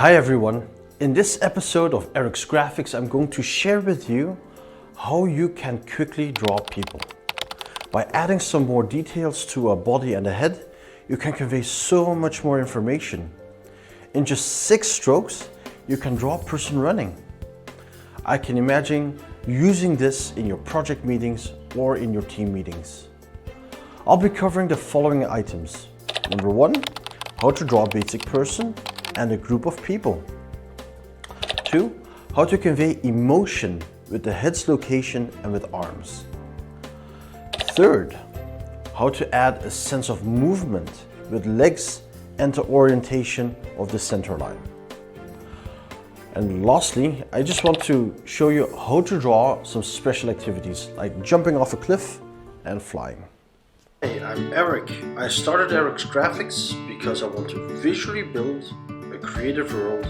Hi everyone, in this episode of Erik's Graphics I'm going to share with you how you can quickly draw people. By adding some more details to a body and a head, you can convey so much more information. In just 6 strokes, you can draw a person running. I can imagine using this in your project meetings or in your team meetings. I'll be covering the following items. Number 1, how to draw a basic person and a group of people. 2, how to convey emotion with the head's location and with arms. 3rd, how to add a sense of movement with legs and the orientation of the center line. And lastly, I just want to show you how to draw some special activities like jumping off a cliff and flying. Hey, I'm Erik. I started Erik's Graphics because I want to visually build a creative world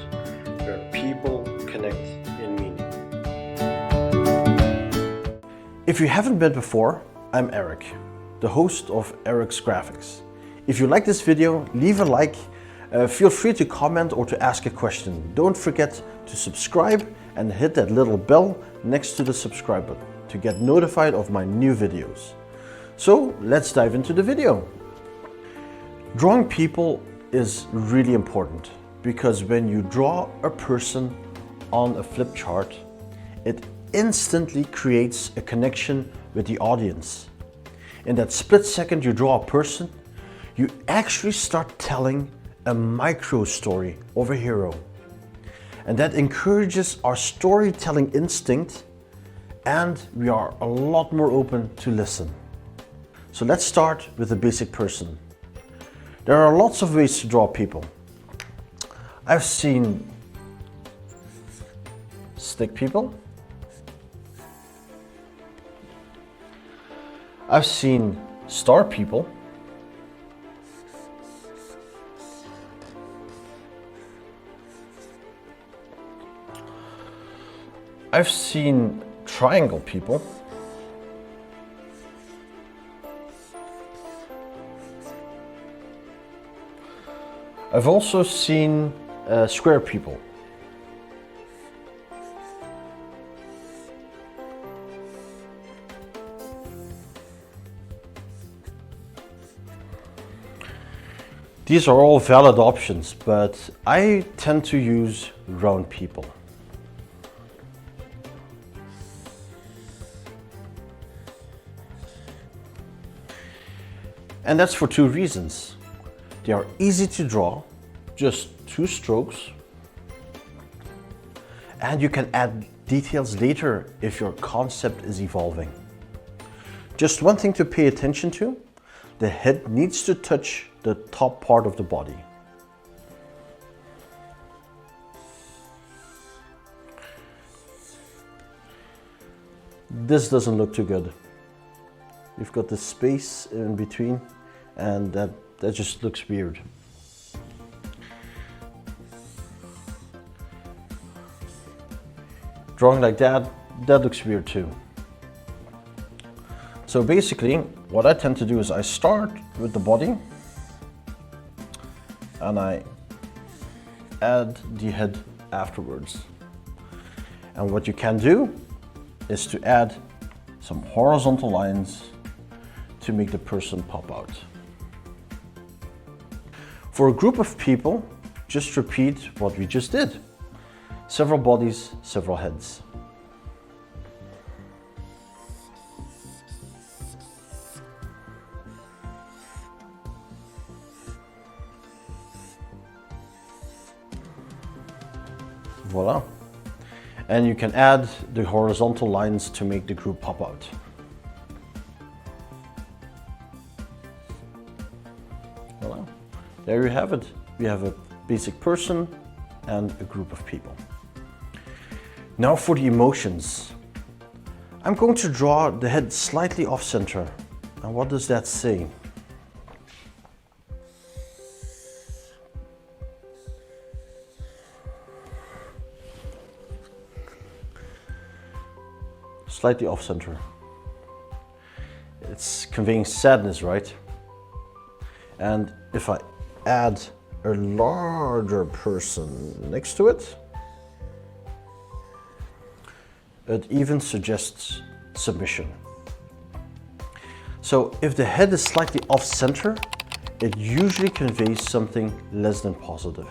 where people connect in meaning. If you haven't met before, I'm Erik, the host of Erik's Graphics. If you like this video, leave a like, feel free to comment or to ask a question. Don't forget to subscribe and hit that little bell next to the subscribe button to get notified of my new videos. So let's dive into the video. Drawing people is really important because when you draw a person on a flip chart, it instantly creates a connection with the audience. In that split second you draw a person, you actually start telling a micro story of a hero. And that encourages our storytelling instinct, and we are a lot more open to listen. So let's start with a basic person. There are lots of ways to draw people. I've seen stick people. I've seen star people. I've seen triangle people. I've also seen square people. These are all valid options, but I tend to use round people. And that's for 2 reasons. They are easy to draw, just 2 strokes, and you can add details later if your concept is evolving. Just one thing to pay attention to, the head needs to touch the top part of the body. This doesn't look too good. You've got the space in between, and that just looks weird. Drawing like that looks weird too. So basically, what I tend to do is I start with the body and I add the head afterwards. And what you can do is to add some horizontal lines to make the person pop out. For a group of people, just repeat what we just did. Several bodies, several heads. Voila. And you can add the horizontal lines to make the group pop out. Voila. There you have it. We have a basic person and a group of people. Now for the emotions. I'm going to draw the head slightly off center. And what does that say? Slightly off center. It's conveying sadness, right? And if I add a larger person next to it, it even suggests submission. So if the head is slightly off center, it usually conveys something less than positive.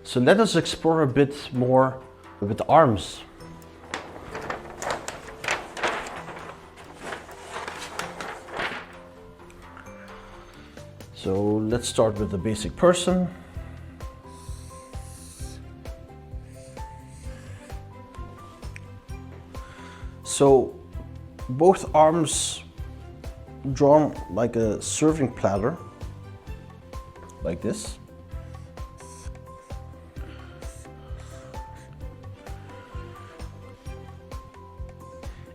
So let us explore a bit more with the arms. So let's start with the basic person. So both arms drawn like a serving platter, like this.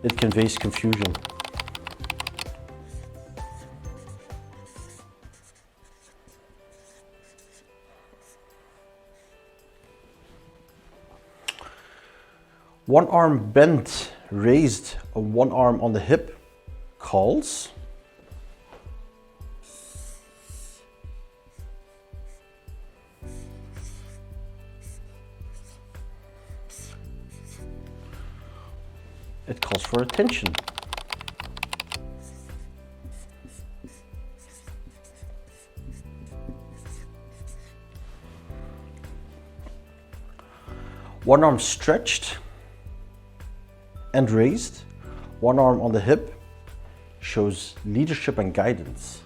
It conveys confusion. One arm bent, raised, and one arm on the hip calls. It calls for attention. One arm stretched and raised, one arm on the hip, shows leadership and guidance.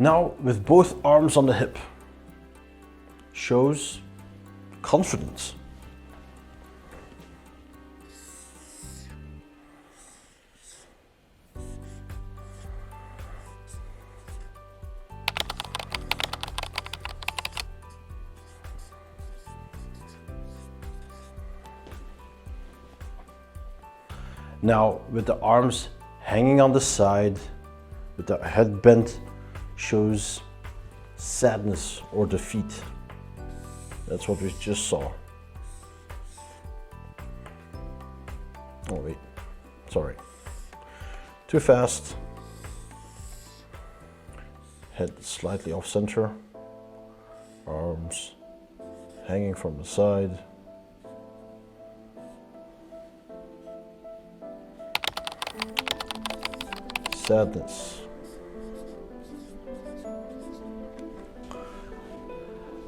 Now with both arms on the hip, shows confidence. Now with the arms hanging on the side, with the head bent, shows sadness or defeat. That's what we just saw. Oh wait, sorry. Too fast. Head slightly off center. Arms hanging from the side. Sadness.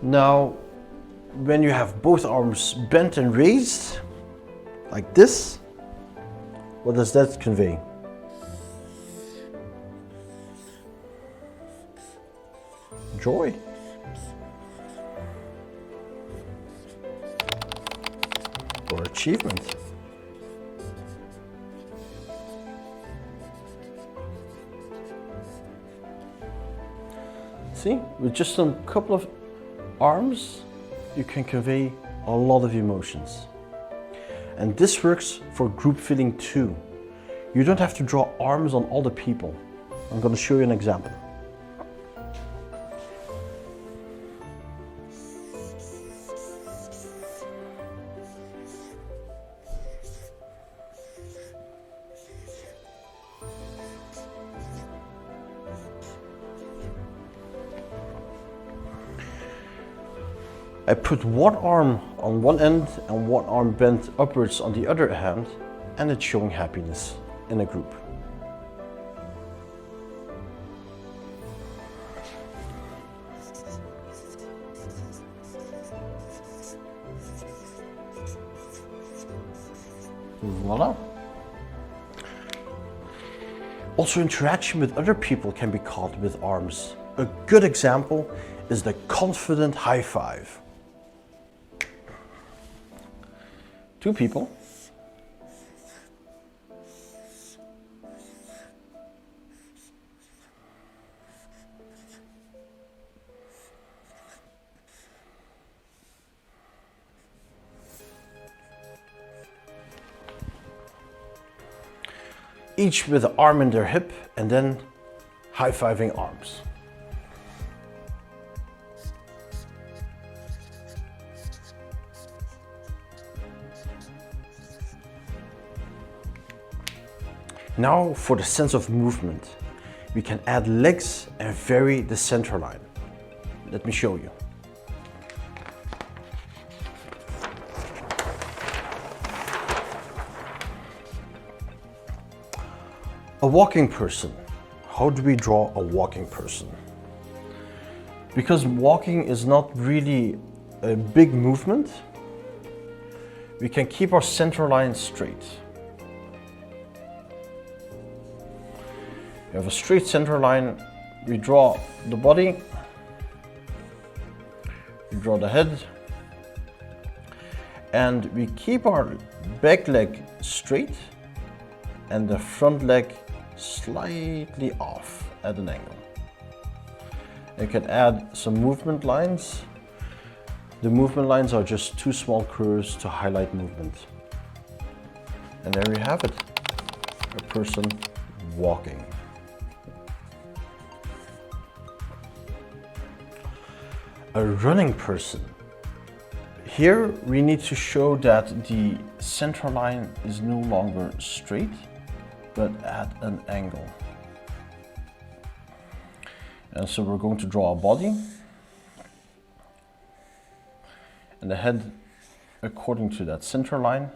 Now, when you have both arms bent and raised, like this, what does that convey? Joy. Or achievement. See, with just a couple of arms, you can convey a lot of emotions. And this works for group feeling too. You don't have to draw arms on all the people. I'm going to show you an example. I put one arm on one end and one arm bent upwards on the other hand, and it's showing happiness in a group. Voila. Also, interaction with other people can be caught with arms. A good example is the confident high five. Two people. each with an arm in their hip and then high-fiving arms. Now for the sense of movement. We can add legs and vary the center line. Let me show you. A walking person. How do we draw a walking person? Because walking is not really a big movement, we can keep our center line straight. We have a straight center line, we draw the body, we draw the head, and we keep our back leg straight and the front leg slightly off at an angle. You can add some movement lines. The movement lines are just two small curves to highlight movement. And there you have it, a person walking. A running person. Here we need to show that the center line is no longer straight, but at an angle. And so we're going to draw a body and the head according to that center line.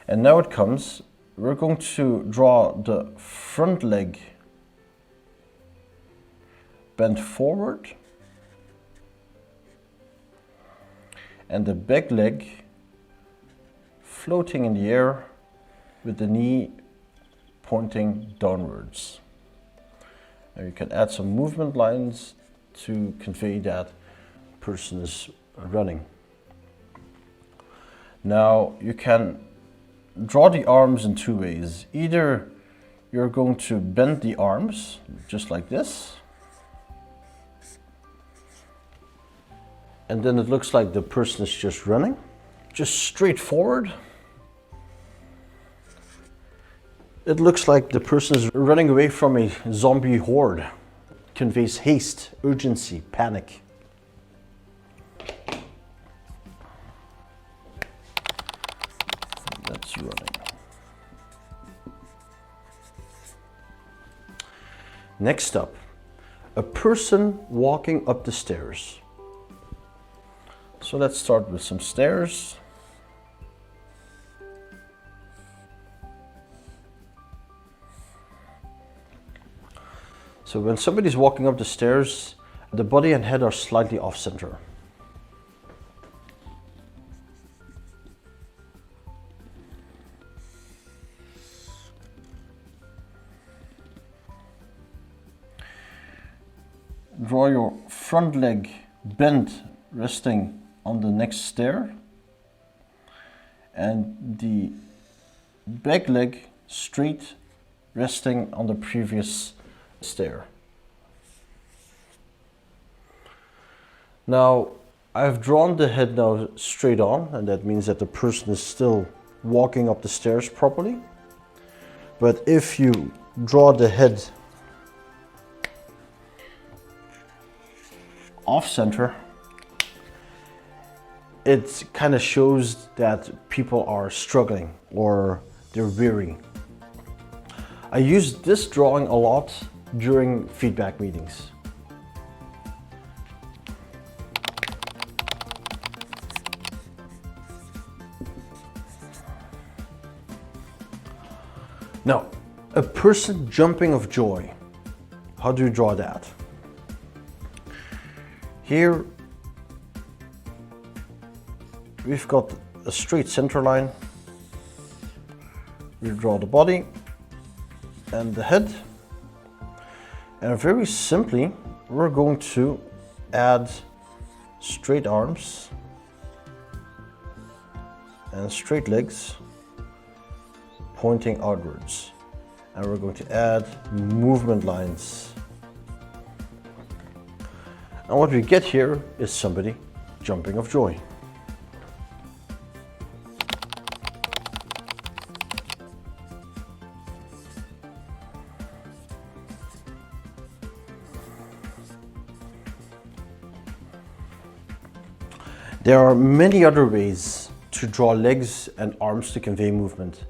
And now it comes, we're going to draw the front leg bent forward and the back leg floating in the air with the knee pointing downwards. And you can add some movement lines to convey that person is running. Now you can draw the arms in two ways. Either you're going to bend the arms just like this, and then it looks like the person is just running, just straight forward. It looks like the person is running away from a zombie horde. It conveys haste, urgency, panic. That's running. Next up, a person walking up the stairs. So let's start with some stairs. So when somebody's walking up the stairs, the body and head are slightly off center. Draw your front leg bent, resting on the next stair, and the back leg straight, resting on the previous stair. Now I've drawn the head now straight on, and that means that the person is still walking up the stairs properly. But if you draw the head off center, it kind of shows that people are struggling or they're weary. I use this drawing a lot during feedback meetings. Now, a person jumping of joy. How do you draw that? Here we've got a straight center line. We draw the body and the head. And very simply, we're going to add straight arms and straight legs pointing outwards. And we're going to add movement lines. And what we get here is somebody jumping of joy. There are many other ways to draw legs and arms to convey movement.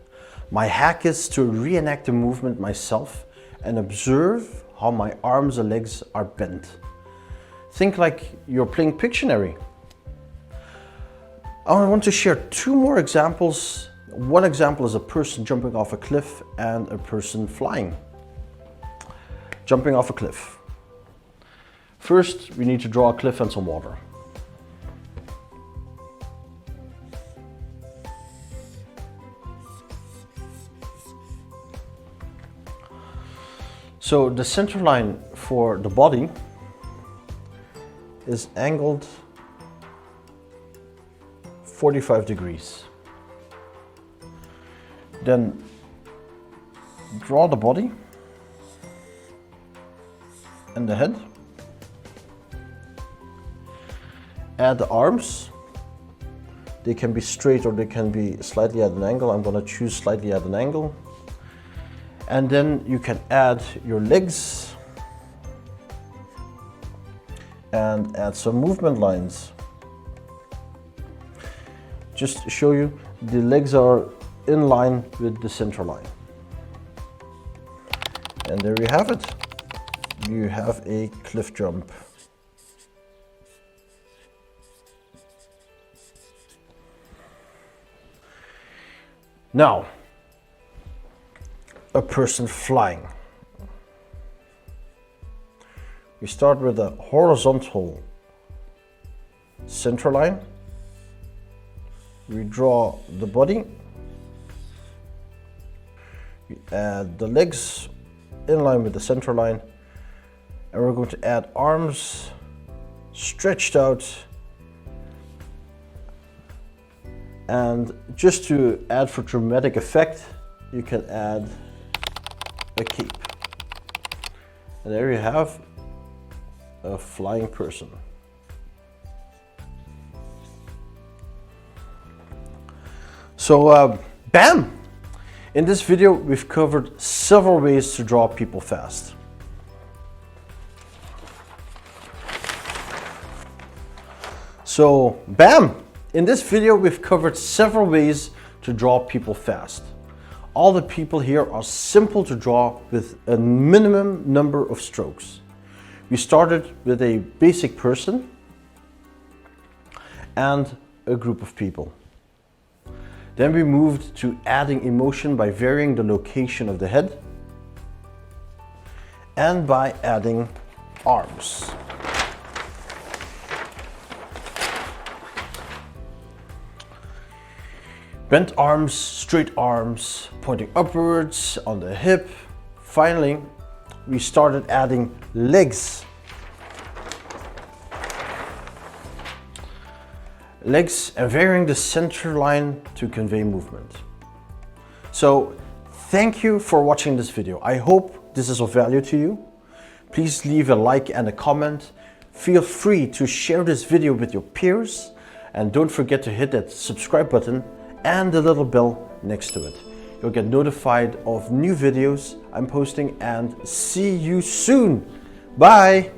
My hack is to reenact the movement myself and observe how my arms and legs are bent. Think like you're playing Pictionary. I want to share two more examples. One example is a person jumping off a cliff and a person flying. Jumping off a cliff. First, we need to draw a cliff and some water. So the center line for the body is angled 45 degrees. Then draw the body and the head. Add the arms. They can be straight or they can be slightly at an angle. I'm going to choose slightly at an angle. And then you can add your legs and add some movement lines. Just to show you, the legs are in line with the center line. And there you have it. You have a cliff jump. Now, a person flying. We start with a horizontal center line. We draw the body. We add the legs in line with the center line. And we're going to add arms stretched out. And just to add for dramatic effect, you can add a cape. And there you have a flying person. So, bam! In this video, we've covered several ways to draw people fast. So, bam! In this video, we've covered several ways to draw people fast. All the people here are simple to draw with a minimum number of strokes. We started with a basic person and a group of people. Then we moved to adding emotion by varying the location of the head and by adding arms. Bent arms, straight arms, pointing upwards on the hip. Finally, we started adding legs. Legs and varying the center line to convey movement. So, thank you for watching this video. I hope this is of value to you. Please leave a like and a comment. Feel free to share this video with your peers. And don't forget to hit that subscribe button and the little bell next to it. You'll get notified of new videos I'm posting, and see you soon. Bye!